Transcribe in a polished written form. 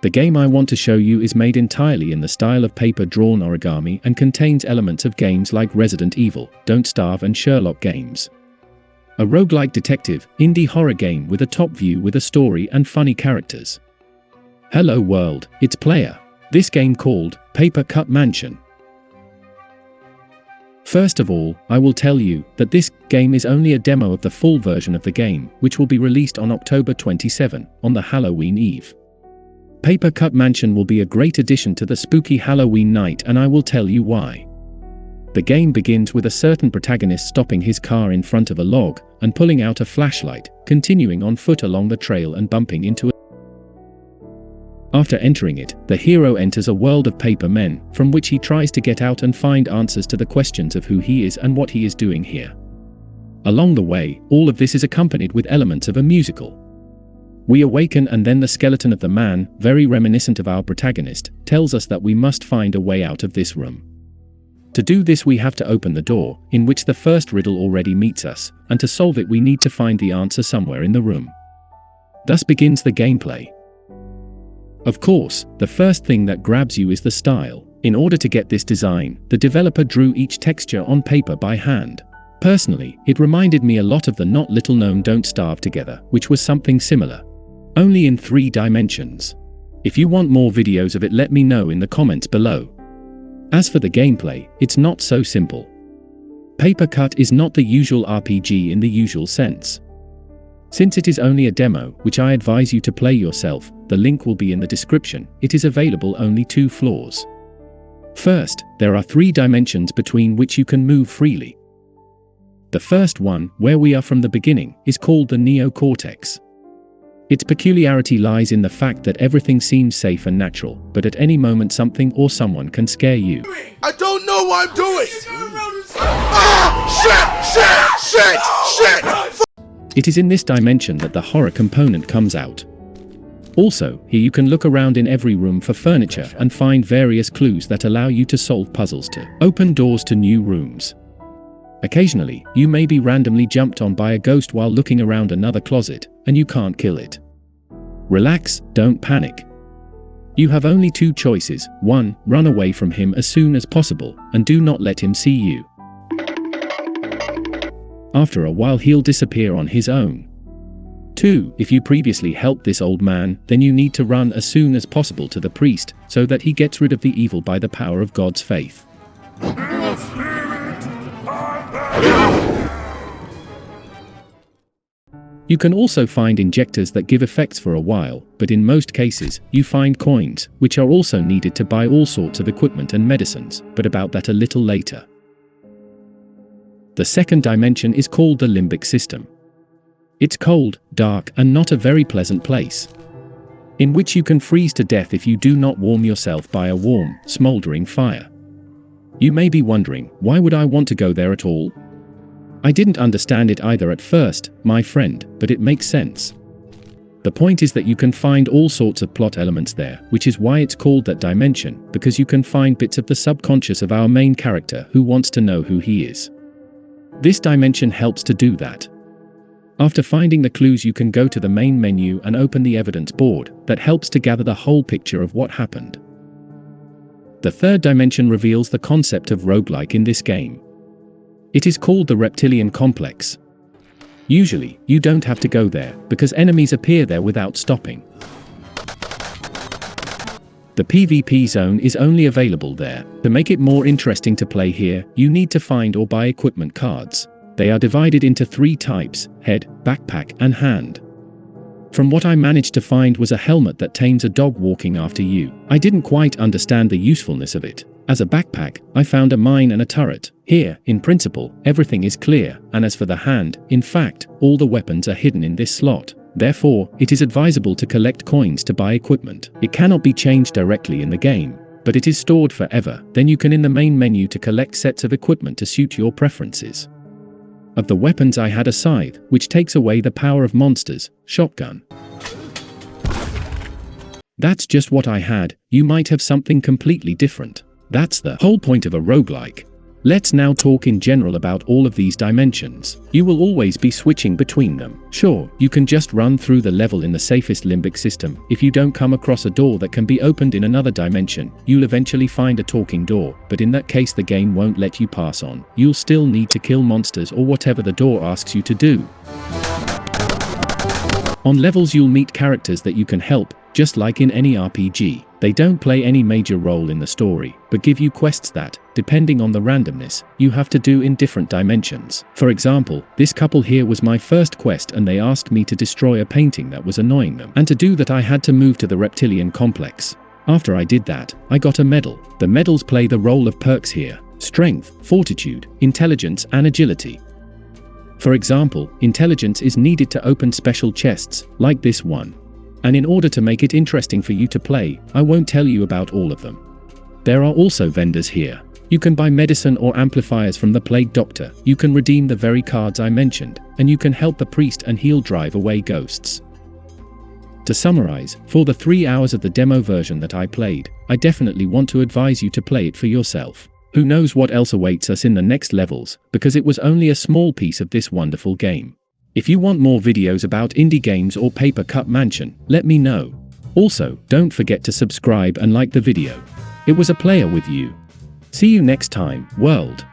The game I want to show you is made entirely in the style of paper-drawn origami and contains elements of games like Resident Evil, Don't Starve and Sherlock games. A roguelike detective, indie horror game with a top view with a story and funny characters. Hello world, it's Player. This game called Paper Cut Mansion. First of all, I will tell you that this game is only a demo of the full version of the game, which will be released on October 27, on the Halloween Eve. Paper Cut Mansion will be a great addition to the spooky Halloween night, and I will tell you why. The game begins with a certain protagonist stopping his car in front of a log and pulling out a flashlight, continuing on foot along the trail and bumping into it. After entering it, the hero enters a world of paper men, from which he tries to get out and find answers to the questions of who he is and what he is doing here. Along the way, all of this is accompanied with elements of a musical. We awaken, and then the skeleton of the man, very reminiscent of our protagonist, tells us that we must find a way out of this room. To do this, we have to open the door, in which the first riddle already meets us, and to solve it we need to find the answer somewhere in the room. Thus begins the gameplay. Of course, the first thing that grabs you is the style. In order to get this design, the developer drew each texture on paper by hand. Personally, it reminded me a lot of the not little known Don't Starve Together, which was something similar. Only in 3 dimensions. If you want more videos of it, let me know in the comments below. As for the gameplay, it's not so simple. Paper Cut is not the usual RPG in the usual sense. Since it is only a demo, which I advise you to play yourself, the link will be in the description. It is available only 2 floors. First, there are 3 dimensions between which you can move freely. The first one, where we are from the beginning, is called the Neo-Cortex. Its peculiarity lies in the fact that everything seems safe and natural, but at any moment something or someone can scare you. I don't know what I'm doing! Ah! Shit! It is in this dimension that the horror component comes out. Also, here you can look around in every room for furniture and find various clues that allow you to solve puzzles to open doors to new rooms. Occasionally, you may be randomly jumped on by a ghost while looking around another closet, and you can't kill it. Relax, don't panic. You have only 2 choices. 1, run away from him as soon as possible, and do not let him see you. After a while he'll disappear on his own. 2, if you previously helped this old man, then you need to run as soon as possible to the priest, so that he gets rid of the evil by the power of God's faith. You can also find injectors that give effects for a while, but in most cases, you find coins, which are also needed to buy all sorts of equipment and medicines, but about that a little later. The second dimension is called the Limbic System. It's cold, dark, and not a very pleasant place, in which you can freeze to death if you do not warm yourself by a warm, smoldering fire. You may be wondering, why would I want to go there at all? I didn't understand it either at first, my friend, but it makes sense. The point is that you can find all sorts of plot elements there, which is why it's called that dimension, because you can find bits of the subconscious of our main character who wants to know who he is. This dimension helps to do that. After finding the clues, you can go to the main menu and open the evidence board that helps to gather the whole picture of what happened. The third dimension reveals the concept of roguelike in this game. It is called the Reptilian Complex. Usually, you don't have to go there, because enemies appear there without stopping. The PvP zone is only available there. To make it more interesting to play here, you need to find or buy equipment cards. They are divided into 3 types: head, backpack, and hand. From what I managed to find was a helmet that tames a dog walking after you. I didn't quite understand the usefulness of it. As a backpack, I found a mine and a turret. Here, in principle, everything is clear, and as for the hand, in fact, all the weapons are hidden in this slot. Therefore, it is advisable to collect coins to buy equipment. It cannot be changed directly in the game, but it is stored forever. Then you can in the main menu to collect sets of equipment to suit your preferences. Of the weapons I had a scythe, which takes away the power of monsters, shotgun. That's just what I had. You might have something completely different. That's the whole point of a roguelike. Let's now talk in general about all of these dimensions. You will always be switching between them. Sure, you can just run through the level in the safest limbic system. If you don't come across a door that can be opened in another dimension, you'll eventually find a talking door, but in that case the game won't let you pass on. You'll still need to kill monsters or whatever the door asks you to do. On levels you'll meet characters that you can help, just like in any RPG. They don't play any major role in the story, but give you quests that, depending on the randomness, you have to do in different dimensions. For example, this couple here was my first quest and they asked me to destroy a painting that was annoying them. And to do that I had to move to the Reptilian Complex. After I did that, I got a medal. The medals play the role of perks here: strength, fortitude, intelligence and agility. For example, intelligence is needed to open special chests, like this one. And in order to make it interesting for you to play, I won't tell you about all of them. There are also vendors here. You can buy medicine or amplifiers from the Plague Doctor, you can redeem the very cards I mentioned, and you can help the priest and heal drive away ghosts. To summarize, for the 3 hours of the demo version that I played, I definitely want to advise you to play it for yourself. Who knows what else awaits us in the next levels, because it was only a small piece of this wonderful game. If you want more videos about indie games or Paper Cup Mansion, let me know. Also, don't forget to subscribe and like the video. It was a player with you. See you next time, world.